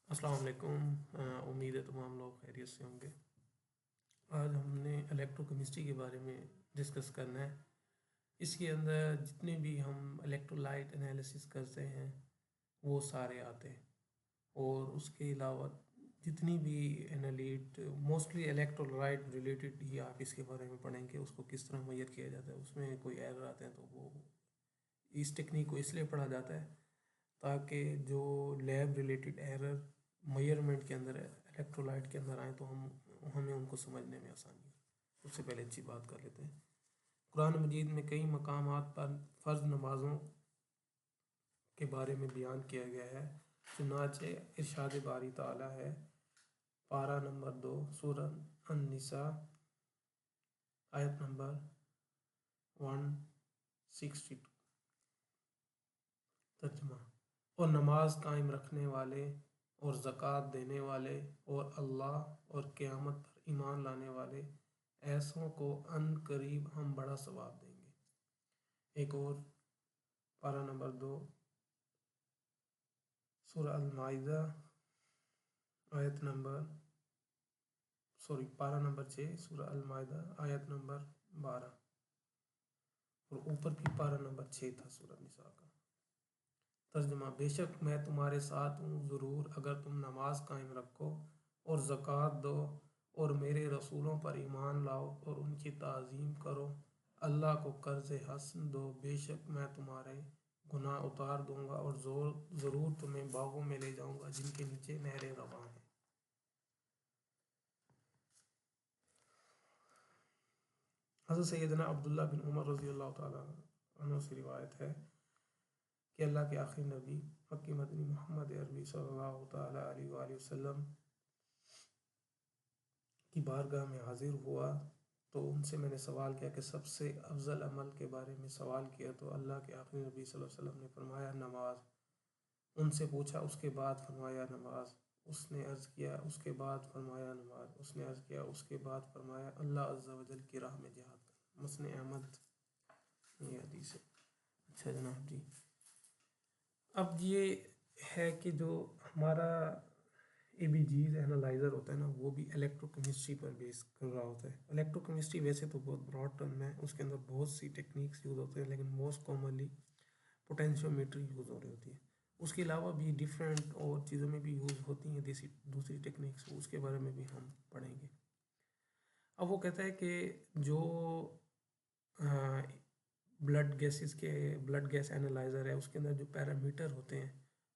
अस्सलाम वालेकुम। उम्मीद है तमाम लोग खैरियत से होंगे। आज हमने इलेक्ट्रोकेमिस्ट्री के बारे में डिस्कस करना है। इसके अंदर जितने भी हम इलेक्ट्रोलाइट एनालिसिस करते हैं वो सारे आते हैं, और उसके अलावा जितनी भी एनालिट मोस्टली इलेक्ट्रोलाइट रिलेटेड ही आप इसके बारे में पढ़ेंगे। उसको किस तरह मेजर किया जाता है, उसमें कोई एरर आते हैं तो वो इस टेक्निक को इसलिए पढ़ा जाता है ताकि जो लैब रिलेटेड एरर मेजरमेंट के अंदर इलेक्ट्रोलाइट के अंदर आए तो हमें उनको समझने में आसानी हो। सबसे पहले अच्छी बात कर लेते हैं। कुरान मजीद में कई मकामात पर फ़र्ज नमाज़ों के बारे में बयान किया गया है। चुनाचे इरशाद बारी ताला है, पारा नंबर 2 सूरह अन-निसा आयत नंबर 162। तर्जुमा। और नमाज कायम रखने वाले और ज़कात देने वाले और अल्लाह और क़यामत पर ईमान लाने वाले ऐसों को अन करीब हम बड़ा सवाब देंगे। एक और पारा नंबर 2 सूरह अल-माइदा आयत नंबर पारा नंबर 6 सूरह अल-माइदा आयत नंबर 12, और ऊपर भी पारा नंबर 6 था सूरह निसा का। तर्जुमा। बेशक मैं तुम्हारे साथ हूँ, ज़रूर अगर तुम नमाज कायम रखो और ज़कात दो और मेरे रसूलों पर ईमान लाओ और उनकी ताज़ीम करो, अल्लाह को कर्ज़ हसन दो, बेशक मैं तुम्हारे गुनाह उतार दूंगा और ज़रूर तुम्हें बागों में ले जाऊंगा जिनके नीचे नहरें रवां हैं। हज़रत सैयदना अब्दुल्ला बिन उमर रज़ी अल्लाह तआला अन्हु से रिवायत है कि अल्लाह के आखिरी नबी मक्की मदनी मोहम्मद अरबी सल्लल्लाहु तआला अलैहि वसल्लम की बारगाह में हाजिर हुआ तो उनसे मैंने सवाल किया कि सबसे अफजल अमल के बारे में सवाल किया, तो अल्लाह के आखिरी नबी सल्लल्लाहु अलैहि वसल्लम ने फरमाया नमाज। उनसे पूछा उसके बाद, फरमाया नमाज। उसने अर्ज़ किया उसके बाद, फरमाया नमाज। उसने अर्ज़ किया उसके बाद, फरमाया अल्लाह अज़्ज़ा वजल की राह में जिहाद करना। मस्ने अहमद, ये हदीस है। अच्छा जनाब जी, अब ये है कि जो हमारा एबीजीज एनालाइज़र होता है ना, वो भी इलेक्ट्रोकेमिस्ट्री पर बेस कर रहा होता है। इलेक्ट्रोकेमिस्ट्री वैसे तो बहुत ब्रॉड टर्म है, उसके अंदर बहुत सी टेक्निक्स यूज़ होते हैं, लेकिन मोस्ट कॉमनली पोटेंशियोमीट्री यूज़ हो रही होती है। उसके अलावा भी डिफरेंट और चीज़ों में भी यूज़ होती हैं देसी दूसरी टेक्निक्स, उसके बारे में भी हम पढ़ेंगे। अब वो कहता है कि जो ब्लड गैस एनालाइज़र है उसके अंदर जो पैरामीटर होते हैं,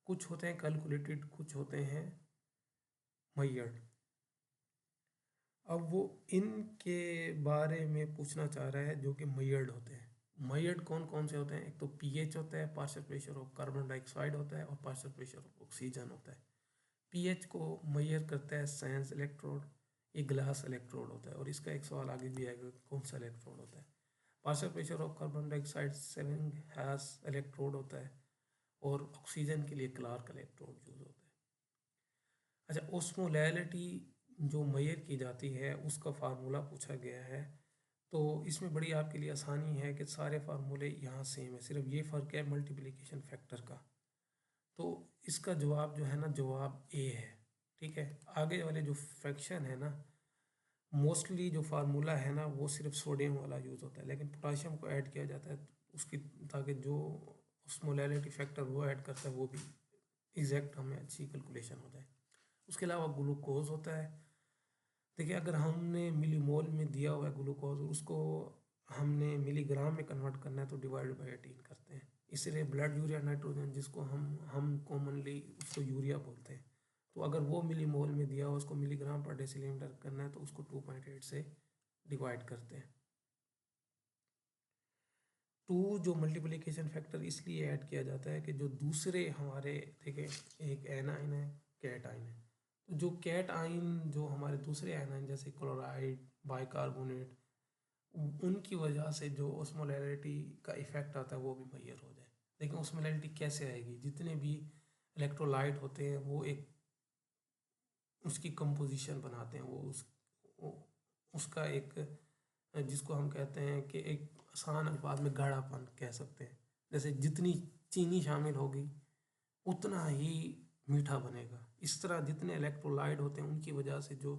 कुछ होते हैं कैलकुलेटेड, कुछ होते हैं मेजर्ड। अब वो इनके बारे में पूछना चाह रहा है जो कि मेजर्ड होते हैं। मेजर्ड कौन कौन से होते हैं? एक तो पीएच होता है, partial pressure of carbon dioxide होता है, और पार्शियल प्रेशर ऑफ ऑक्सीजन होता है। पीएच को मेजर करता है साइंस इलेक्ट्रोड, एक ग्लास इलेक्ट्रोड होता है, और इसका एक सवाल आगे भी आएगा कौन सा इलेक्ट्रोड होता है। Partial pressure of carbon dioxide saving has electrode होता है, और ऑक्सीजन के लिए क्लार्क इलेक्ट्रोड यूज होता है। अच्छा, ओस्मोलैरिटी जो मेजर की जाती है उसका फार्मूला पूछा गया है, तो इसमें बड़ी आपके लिए आसानी है कि सारे फार्मूले यहाँ सेम है, सिर्फ ये फ़र्क है मल्टीप्लिकेशन फैक्टर का। तो इसका जवाब जो है ना, जवाब ए है। ठीक है, आगे वाले जो फ्रैक्शन है ना, मोस्टली जो फार्मूला है ना वो सिर्फ सोडियम वाला यूज़ होता है, लेकिन पोटाशियम को ऐड किया जाता है उसकी, ताकि जो ऑस्मोलैरिटी फैक्टर वो ऐड करता है वो भी एग्जैक्ट हमें अच्छी कैलकुलेशन हो जाए। उसके अलावा ग्लूकोज होता है। देखिए, अगर हमने मिलीमोल में दिया हुआ है ग्लूकोज, उसको हमने मिलीग्राम में कन्वर्ट करना है तो डिवाइड बाई 18 करते हैं। इसलिए ब्लड यूरिया नाइट्रोजन, जिसको हम कॉमनली उसको यूरिया बोलते हैं, तो अगर वो मिलीमोल में दिया हो, उसको मिलीग्राम पर डेसीलीटर करना है तो उसको 2.8 से डिवाइड करते हैं। 2 जो मल्टीप्लिकेशन फैक्टर इसलिए ऐड किया जाता है कि जो दूसरे हमारे, देखिए एक एनाइन है, कैट आइन है, तो जो कैट आइन जो हमारे दूसरे एनाइन जैसे क्लोराइड, बाइकार्बोनेट, उनकी वजह से जो ओस्मोलैरिटी का इफेक्ट आता है वो भी मैयर हो जाए। लेकिन ओस्मोलैरिटी कैसे आएगी? जितने भी इलेक्ट्रोलाइट होते हैं वो एक उसकी कंपोजिशन बनाते हैं, उसका एक, जिसको हम कहते हैं कि एक आसान अल्फाज में गाढ़ापन कह सकते हैं। जैसे जितनी चीनी शामिल होगी उतना ही मीठा बनेगा। इस तरह जितने इलेक्ट्रोलाइट होते हैं उनकी वजह से जो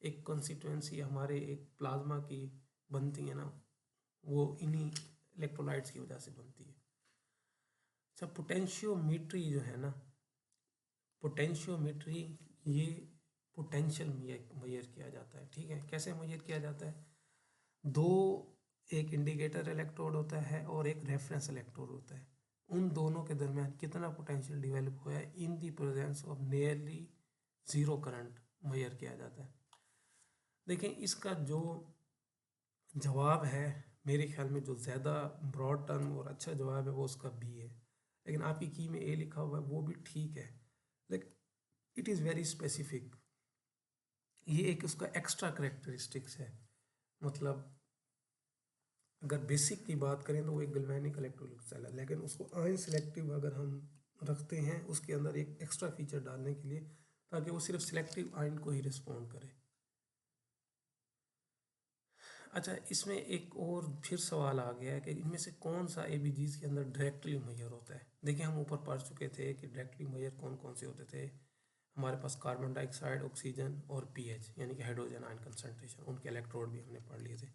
एक कंसिस्टेंसी हमारे एक प्लाज्मा की बनती है ना, वो इन्हीं इलेक्ट्रोलाइट्स की वजह से बनती है। अच्छा, पोटेंशियोमीट्री जो है ना, पोटेंशियोमीट्री ये पोटेंशियल मेजर किया जाता है। ठीक है, कैसे मेजर किया जाता है? दो, एक इंडिकेटर इलेक्ट्रोड होता है और एक रेफरेंस इलेक्ट्रोड होता है। उन दोनों के दरमियान कितना पोटेंशियल डेवलप हुआ है in the presence of nearly zero current measure किया जाता है। देखें, इसका जो जवाब है मेरे ख्याल में जो ज़्यादा ब्रॉड टर्म और अच्छा जवाब है वो उसका बी है, लेकिन आपकी की में ए लिखा हुआ है वो भी ठीक है, लेकिन इट इज़ वेरी स्पेसिफिक। ये एक उसका एक्स्ट्रा करेक्टरिस्टिक्स है। मतलब अगर बेसिक की बात करें तो वो एक गैल्वेनिक इलेक्ट्रोलिटिक सेल है, लेकिन उसको आयन सेलेक्टिव अगर हम रखते हैं उसके अंदर एक एक्स्ट्रा फीचर डालने के लिए, ताकि वो सिर्फ सिलेक्टिव आयन को ही रिस्पॉन्ड करे। अच्छा, इसमें एक और फिर सवाल आ गया है कि इनमें से कौन सा एबीजीज के अंदर डायरेक्टली मेजर होता है। देखिए, हम ऊपर पढ़ चुके थे कि डायरेक्टली मेजर कौन कौन से होते थे। हमारे पास कार्बन डाइऑक्साइड, ऑक्सीजन और पीएच यानी कि हाइड्रोजन आयन कंसंट्रेशन, उनके इलेक्ट्रोड भी हमने पढ़ लिए थे।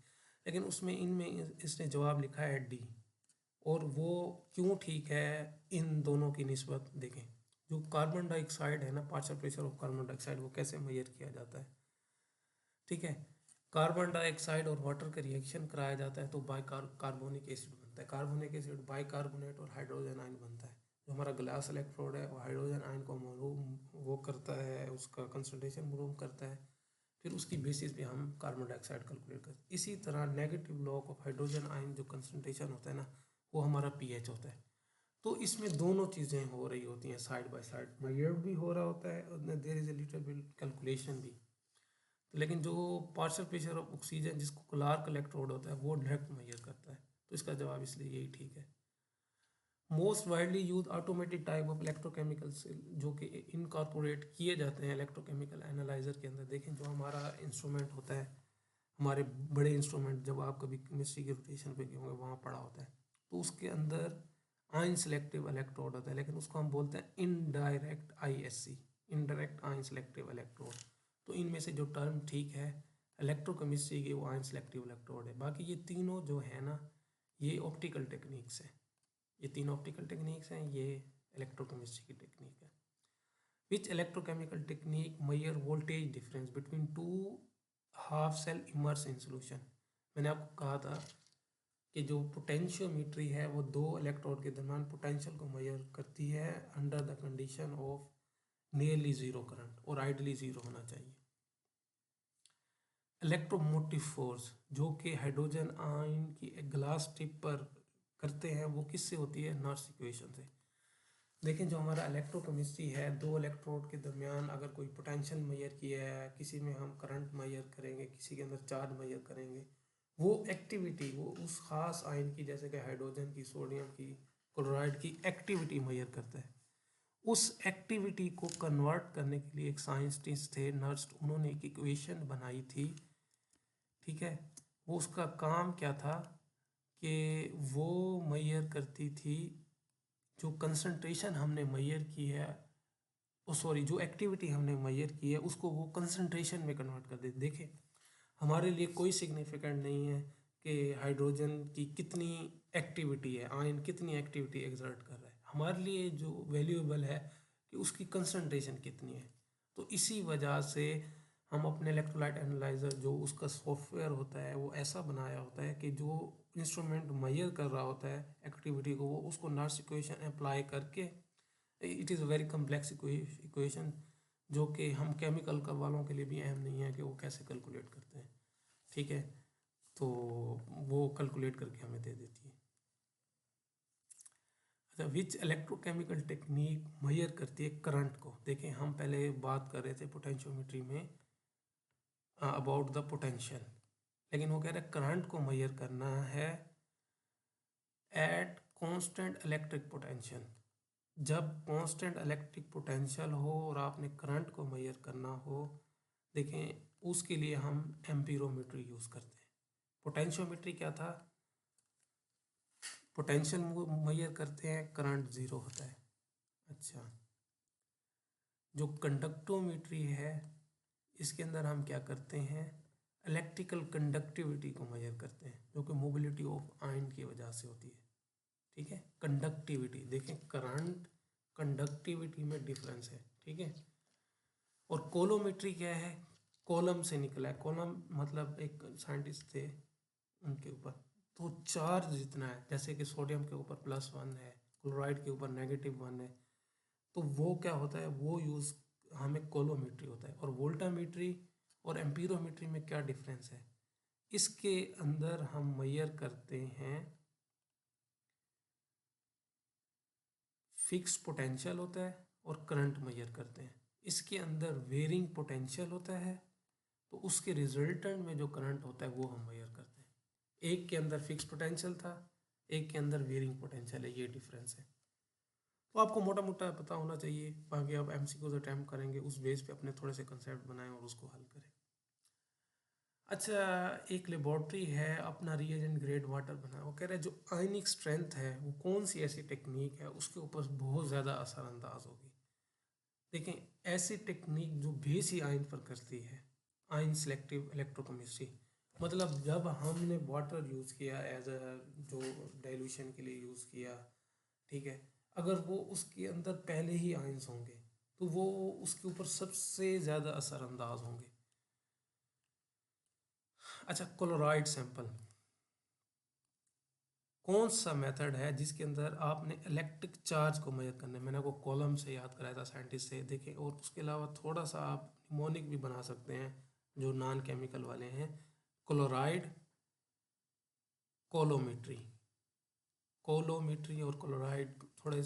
लेकिन उसमें इनमें इसने जवाब लिखा है डी, और वो क्यों ठीक है इन दोनों की निस्बत। देखें, जो कार्बन डाइऑक्साइड है ना, partial pressure of carbon dioxide, वो कैसे मेजर किया जाता है? ठीक है, कार्बन डाइऑक्साइड और वाटर का रिएक्शन कराया जाता है तो कार्बोनिक एसिड बनता है। कार्बोनिक एसिड बाइकार्बोनेट और हाइड्रोजन आयन बनता है। जो हमारा ग्लास इलेक्ट्रोड है वो हाइड्रोजन आयन को वो करता है, उसका कंसंट्रेशन मूव करता है, फिर उसकी बेसिस पे हम कार्बन डाइऑक्साइड कैलकुलेट करते हैं। इसी तरह negative log of hydrogen ion जो कंसंट्रेशन होता है ना, वो हमारा पीएच होता है। तो इसमें दोनों चीज़ें हो रही होती हैं साइड बाय साइड, मेजर्ड भी हो रहा होता है और there is a little bit calculation भी। लेकिन जो पार्शियल प्रेशर ऑफ ऑक्सीजन जिसको क्लार्क इलेक्ट्रोड होता है वो डायरेक्ट मेजर करता है, तो इसका जवाब इसलिए यही ठीक है। Most widely use automated type of electrochemicals जो कि इनकॉर्पोरेट किए जाते हैं इलेक्ट्रोकेमिकल एनालाइजर के अंदर। देखें, जो हमारा इंस्ट्रूमेंट होता है, हमारे बड़े इंस्ट्रूमेंट, जब आप कभी केमिस्ट्री के रोटेशन पे गए होंगे वहाँ पढ़ा होता है, तो उसके अंदर आयन सेलेक्टिव इलेक्ट्रोड होता है, लेकिन उसको हम बोलते हैं indirect ISC, indirect ion selective electrode. तो इनमें से जो टर्म ठीक है इलेक्ट्रोकेमिस्ट्री की, वो आयन सेलेक्टिव इलेक्ट्रोड है। बाकी ये तीनों जो है ना, ये ऑप्टिकल टेक्निक्स हैं। ये तीन ऑप्टिकल टेक्निक्स हैं, ये इलेक्ट्रोकेमिस्ट्री की टेक्निक है। Which electrochemical technique measure voltage difference between two half cell immerse in solution. मैंने आपको कहा था कि जो पोटेंशियोमीट्री है वो दो इलेक्ट्रोड के दरमियान पोटेंशियल को मेजर करती है under the condition of nearly zero current, और आइडली ज़ीरो होना चाहिए। इलेक्ट्रोमोटिव फोर्स जो कि हाइड्रोजन आयन की एक ग्लास टिप पर करते हैं, वो किससे होती है? नर्स इक्वेशन से। देखें, जो हमारा इलेक्ट्रोकेमिस्ट्री है, दो इलेक्ट्रोड के दरमियान अगर कोई पोटेंशियल मेजर किया है, किसी में हम करंट मेजर करेंगे, किसी के अंदर चार्ज मेजर करेंगे, वो एक्टिविटी वो उस खास आयन की, जैसे कि हाइड्रोजन की, सोडियम की, क्लोराइड की एक्टिविटी मेजर करता है। उस एक्टिविटी को कन्वर्ट करने के लिए एक साइंटिस्ट थे नर्स्ट, उन्होंने एक इक्वेशन बनाई थी। ठीक है, वो उसका काम क्या था कि वो मेजर करती थी जो कंसंट्रेशन हमने मेजर की है, सॉरी, जो एक्टिविटी हमने मेजर की है उसको वो कंसंट्रेशन में कन्वर्ट कर देती। देखें, हमारे लिए कोई सिग्निफिकेंट नहीं है कि हाइड्रोजन की कितनी एक्टिविटी है, आयन कितनी एक्टिविटी एग्जर्ट कर रहा है। हमारे लिए जो वैल्यूएबल है कि उसकी कंसंट्रेशन कितनी है। तो इसी वजह से हम अपने इलेक्ट्रोलाइट एनालाइजर जो उसका सॉफ्टवेयर होता है वो ऐसा बनाया होता है कि जो इंस्ट्रूमेंट मेजर कर रहा होता है एक्टिविटी को, वो उसको नर्स इक्वेशन अप्लाई करके, it is a very complex equation जो कि हम केमिकल का वालों के लिए भी अहम नहीं है कि वो कैसे कैलकुलेट करते हैं। ठीक है, तो वो कैलकुलेट करके हमें दे देती है। अच्छा, विच इलेक्ट्रोकेमिकल टेक्निक मेजर करती है करंट को। देखें, हम पहले बात कर रहे थे पोटेंशियोमीट्री में अबाउट द पोटेंशियल, लेकिन वो कह रहे हैं करंट को मेजर करना है एट कांस्टेंट इलेक्ट्रिक पोटेंशियल। जब कांस्टेंट इलेक्ट्रिक पोटेंशियल हो और आपने करंट को मेजर करना हो, देखें उसके लिए हम एम्पीरोमीटर यूज़ करते हैं। पोटेंशियोमीट्री क्या था? पोटेंशियल मेजर करते हैं, करंट ज़ीरो होता है। अच्छा, जो कंडक्टोमीट्री है इसके अंदर हम क्या करते हैं, इलेक्ट्रिकल कंडक्टिविटी को मेजर करते हैं, जो कि मोबिलिटी ऑफ आयन की वजह से होती है। ठीक है, कंडक्टिविटी देखें, करंट कंडक्टिविटी में डिफरेंस है। ठीक है, और कोलोमेट्री क्या है, कॉलम से निकला है। कॉलम मतलब एक साइंटिस्ट थे उनके ऊपर, तो चार्ज जितना है, जैसे कि सोडियम के ऊपर +1 है, क्लोराइड के ऊपर -1 है, तो वो क्या होता है, वो यूज़ हमें कोलोमेट्री होता है। और वोल्टामीट्री और एम्पीरोमीट्री में क्या डिफरेंस है, इसके अंदर हम मेजर करते हैं फिक्स पोटेंशियल होता है और करंट मेजर करते हैं। इसके अंदर वेरिंग पोटेंशियल होता है, तो उसके रिजल्टेंट में जो करंट होता है वो हम मेजर करते हैं। एक के अंदर फिक्स पोटेंशियल था, एक के अंदर वेरिंग पोटेंशियल है, ये डिफरेंस है। तो आपको मोटा मोटा पता होना चाहिए, बाकी आप एमसीक्यूज अटैम्प्ट करेंगे उस बेस पे अपने थोड़े से कंसेप्ट बनाएं और उसको हल करें। अच्छा, एक लेबॉर्ट्री है, अपना रिएजेंट ग्रेड वाटर बना, वो कह रहे हैं जो आयनिक स्ट्रेंथ है वो कौन सी ऐसी टेक्निक है उसके ऊपर बहुत ज़्यादा असरअंदाज होगी। देखें, ऐसी टेक्निक जो बेस ही आयन पर करती है, आयन सेलेक्टिव इलेक्ट्रोकेमिस्ट्री। मतलब जब हमने वाटर यूज़ किया एज अ जो डाइल्यूशन के लिए यूज़ किया, ठीक है, अगर वो उसके अंदर पहले ही आयंस होंगे तो वो उसके ऊपर सबसे ज़्यादा असरअंदाज होंगे। अच्छा, क्लोराइड सैंपल कौन सा मेथड है जिसके अंदर आपने इलेक्ट्रिक चार्ज को मेजर करना है। मैंने आपको कॉलम से याद कराया था, साइंटिस्ट से, देखें। और उसके अलावा थोड़ा सा आप निमोनिक भी बना सकते हैं जो नॉन केमिकल वाले हैं, क्लोराइड कोलोमेट्री। कोलोमेट्री और क्लोराइड थोड़े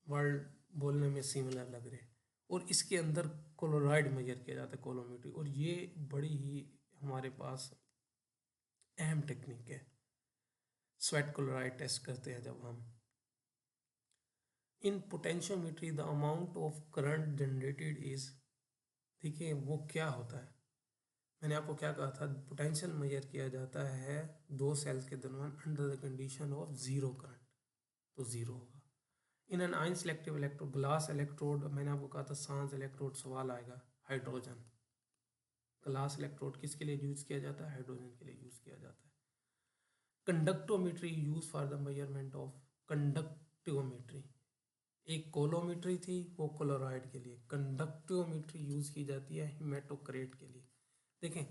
वर्ड बोलने में सिमिलर लग रहे हैं, और इसके अंदर क्लोराइड मेजर किया जाता है, कोलोमेट्री। और ये बड़ी ही हमारे पास अहम टेक्निक है। स्वेट क्लोराइड टेस्ट करते हैं जब हम। In potentiometry the amount of current generated is, देखिए वो क्या होता है, मैंने आपको क्या कहा था, पोटेंशियल मेजर किया जाता है दो सेल्स के दरमियान under the condition of zero current, तो जीरो होगा। In an ion selective electrode, glass electrode, मैंने आपको कहा था सांस इलेक्ट्रोड सवाल आएगा, हाइड्रोजन। ग्लास इलेक्ट्रोड किसके लिए यूज किया जाता है, हाइड्रोजन के लिए यूज किया जाता है। Conductometry use for the measurement of, conductometry एक कोलोमीट्री थी, वो क्लोराइड के लिए। कंडक्टियोमीट्री यूज की जाती है हिमेटोक्रेट के लिए। देखें,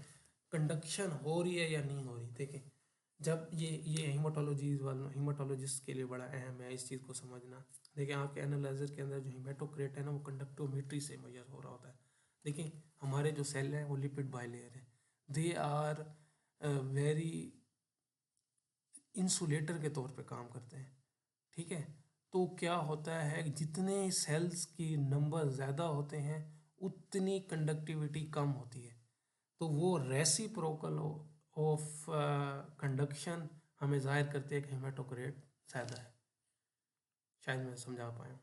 कंडक्शन हो रही है या नहीं हो रही। देखें, जब ये हीमाटोलॉजीज वालों, हीमाटोलॉजिस्ट के लिए बड़ा अहम है इस चीज़ को समझना। देखिए, आपके एनालाइजर के अंदर जो हीमेटोक्रेट है ना, वो कंडक्टोमीट्री से मेजर हो रहा होता है। देखिए, हमारे जो सेल हैं वो लिपिड बाइलेयर है, दे आर वेरी इंसुलेटर के तौर पे काम करते हैं। ठीक है, तो क्या होता है, जितने सेल्स की नंबर ज़्यादा होते हैं उतनी कंडक्टिविटी कम होती है। तो वो रेसिप्रोकल ऑफ कंडक्शन हमें जाहिर करते हैं कि हेमाटोक्रेट ज़्यादा है। शायद मैं समझा पाया।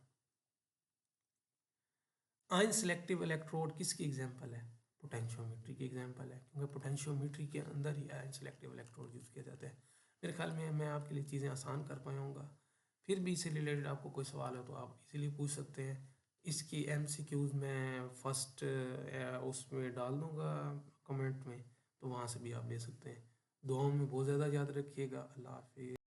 आयन सेलेक्टिव इलेक्ट्रोड किसकी एग्जांपल है, पोटेंशियोमीट्री की एग्जांपल है, क्योंकि पोटेंशियोमीट्री के अंदर ही आयन सेलेक्टिव इलेक्ट्रोड यूज़ किया जाता है। मेरे ख्याल में मैं आपके लिए चीज़ें आसान कर पाया हूँगा। फिर भी इससे रिलेटेड आपको कोई सवाल हो तो आप इसीलिए पूछ सकते हैं। इसकी एमसीक्यूज़ मैं फर्स्ट उसमें डाल दूँगा कमेंट में, तो वहाँ से भी आप ले सकते हैं। दुआओं में बहुत ज़्यादा याद रखिएगा। अल्लाह हाफिज़।